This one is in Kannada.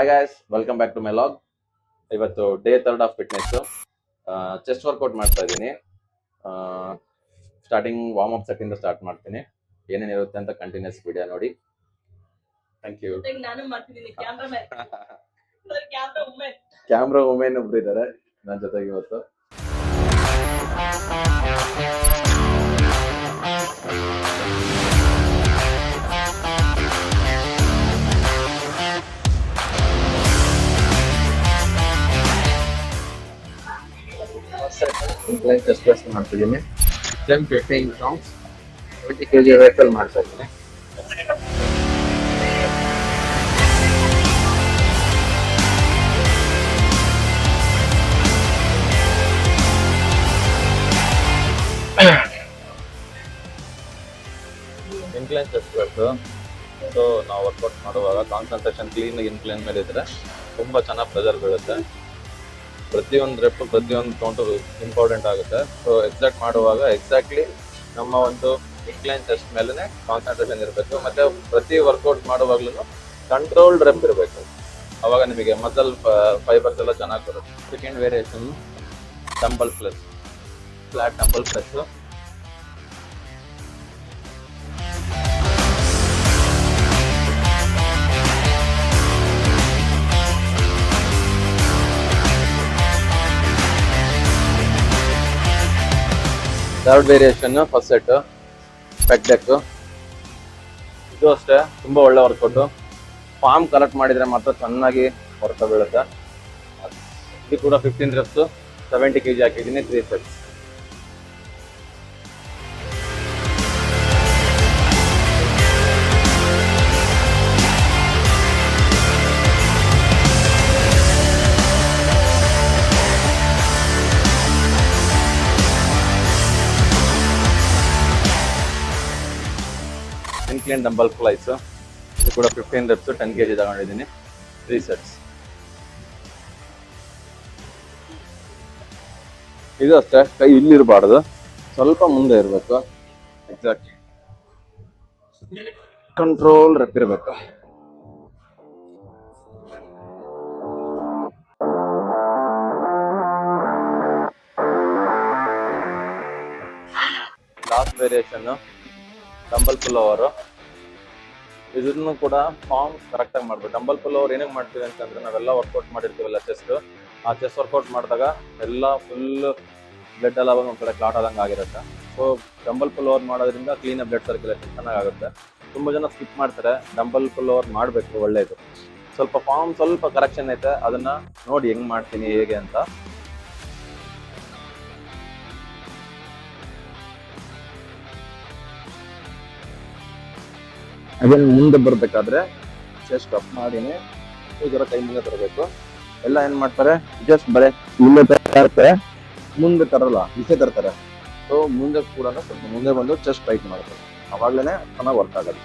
Hi guys, welcome back to my vlog. ಇವತ್ತು day 3 of fitness. Chest workout ಮಾಡ್ತಾ ಇದ್ದೀನಿ. ಸ್ಟಾರ್ಟಿಂಗ್ ವಾರ್ಮ್ ಅಪ್ ಸೆಟ್ ಇಂದ ಸ್ಟಾರ್ಟ್ ಮಾಡ್ತೀನಿ. ಏನೇನಿರುತ್ತೆ ಅಂತ ಕಂಟಿನ್ಯೂಸ್ ವಿಡಿಯೋ ನೋಡಿ. Thank you. ಕ್ಯಾಮ್ರಾ ವುಮೆನ್ ಒಬ್ರು ಇದ್ದಾರೆ ನನ್ನ ಜೊತೆಗೆ ಇವತ್ತು. ಚೆಸ್ಟ್ ಪ್ರೆಸ್ ಮಾಡ್ತಿದ್ದೀನಿ. 10-15 ರೌಂಡ್ಸ್ 20 kg ವೇಟ್ ಮಾಡ್ತಾ ಇದ್ದೀನಿ. Incline chest press. ಸೊ ನಾವು ವರ್ಕೌಟ್ ಮಾಡುವಾಗ ಕಾನ್ಸಂಟ್ರೇಷನ್ ಕ್ಲೀನ್ ಇನ್ಕ್ಲೈನ್ ಮೇಲೆ ಇದ್ರೆ ತುಂಬಾ ಚೆನ್ನಾಗಿ ಪ್ರೆಷರ್ ಬೀಳುತ್ತೆ. ಪ್ರತಿಯೊಂದು ರೆಪ್ ಪ್ರತಿಯೊಂದು ಕೌಂಟು ಇಂಪಾರ್ಟೆಂಟ್ ಆಗುತ್ತೆ. ಸೊ ಎಕ್ಸಾಕ್ಟ್ ಮಾಡುವಾಗ ಎಕ್ಸಾಕ್ಟ್ಲಿ ನಮ್ಮ ಒಂದು ಇನ್ಕ್ಲೈನ್ ಚೆಸ್ಟ್ ಮೇಲೇ ಕಾನ್ಸಂಟ್ರೇಷನ್ ಇರಬೇಕು. ಮತ್ತೆ ಪ್ರತಿ ವರ್ಕೌಟ್ ಮಾಡುವಾಗ್ಲೂ ಕಂಟ್ರೋಲ್ಡ್ ರೆಪ್ ಇರಬೇಕು. ಅವಾಗ ನಿಮಗೆ ಮಸಲ್ ಫೈಬರ್ಸ್ ಎಲ್ಲ ಚೆನ್ನಾಗಿ ಬರುತ್ತೆ. Second variation dumbbell press, flat dumbbell press. Third variation first set peg deck. ಇದು ಅಷ್ಟೇ ತುಂಬ ಒಳ್ಳೆ ವರ್ಕೌಟು. ಫಾರ್ಮ್ ಕರೆಕ್ಟ್ ಮಾಡಿದರೆ ಮಾತ್ರ ಚೆನ್ನಾಗಿ ಹೊರತ ಬೀಳುತ್ತೆ. ಇದು ಕೂಡ 15 reps 70 kg ಹಾಕಿದ್ದೀನಿ. 3 sets. Incline dumbbell flies. ಇದು ಕೂಡ 15 reps 10 kg ತಗೊಂಡಿದ್ದೀನಿ. 3 sets. ಇದು ಅಷ್ಟೇ, ಕೈ ಇಲ್ಲಿರಬಾರ್ದು, ಸ್ವಲ್ಪ ಮುಂದೆ ಇರಬೇಕು. ಎಕ್ಸಾಕ್ಟ್ ಕಂಟ್ರೋಲ್ ರೆಪ್ ಇರಬೇಕು. Last variation dumbbell pull over. ಇದನ್ನು ಕೂಡ ಫಾರ್ಮ್ ಕರೆಕ್ಟಾಗಿ ಮಾಡ್ಬೇಕು. ಡಂಬಲ್ ಪುಲ್ ಓವರ್ ಏನಕ್ಕೆ ಮಾಡ್ತೀವಿ ಅಂತಂದ್ರೆ, ನಾವೆಲ್ಲ ವರ್ಕೌಟ್ ಮಾಡಿರ್ತೀವಲ್ಲ ಚೆಸ್ಟ್, ಆ ಚೆಸ್ಟ್ ವರ್ಕೌಟ್ ಮಾಡಿದಾಗ ಎಲ್ಲ ಫುಲ್ ಬ್ಲಡ್ ಎಲ್ಲ ಒಂದು ಕಡೆ ಕ್ಲಾಟ್ ಆದಂಗೆ ಆಗಿರುತ್ತೆ. ಸೊ ಡಂಬಲ್ ಪುಲ್ ಓವರ್ ಮಾಡೋದ್ರಿಂದ ಕ್ಲೀನಾಗಿ ಬ್ಲಡ್ ಸರ್ಕ್ಯುಲೇಷನ್ ಚೆನ್ನಾಗಾಗುತ್ತೆ. ತುಂಬ ಜನ ಸ್ಕಿಪ್ ಮಾಡ್ತಾರೆ. ಡಂಬಲ್ ಪುಲ್ ಓವರ್ ಮಾಡಬೇಕು, ಒಳ್ಳೆಯದು. ಸ್ವಲ್ಪ ಫಾರ್ಮ್ ಸ್ವಲ್ಪ ಕರೆಕ್ಷನ್ ಐತೆ, ಅದನ್ನು ನೋಡಿ ಹೆಂಗೆ ಮಾಡ್ತೀನಿ ಹೇಗೆ ಅಂತ. ಅದನ್ನು ಮುಂದೆ ಬರಬೇಕಾದ್ರೆ ಚೆಸ್ಟ್ ಅಪ್ ಮಾಡಿನೇ ಜರ ಕೈ ಮುಂದೆ ತರಬೇಕು. ಎಲ್ಲ ಏನು ಮಾಡ್ತಾರೆ, ಜಸ್ಟ್ ಬರೇ ಮುಂದೆ ತರ್ತಾರೆ, ಮುಂದೆ ತರಲ್ಲ, ಇಸೆ ತರ್ತಾರೆ. ಸೊ ಮುಂದೆ ಕೂಡ ಸ್ವಲ್ಪ ಮುಂದೆ ಬಂದು ಚೆಸ್ಟ್ ಟೈಟ್ ಮಾಡ್ತಾರೆ. ಅವಾಗಲೇ ಚೆನ್ನಾಗಿ ವರ್ಕ್ ಆಗೋದು.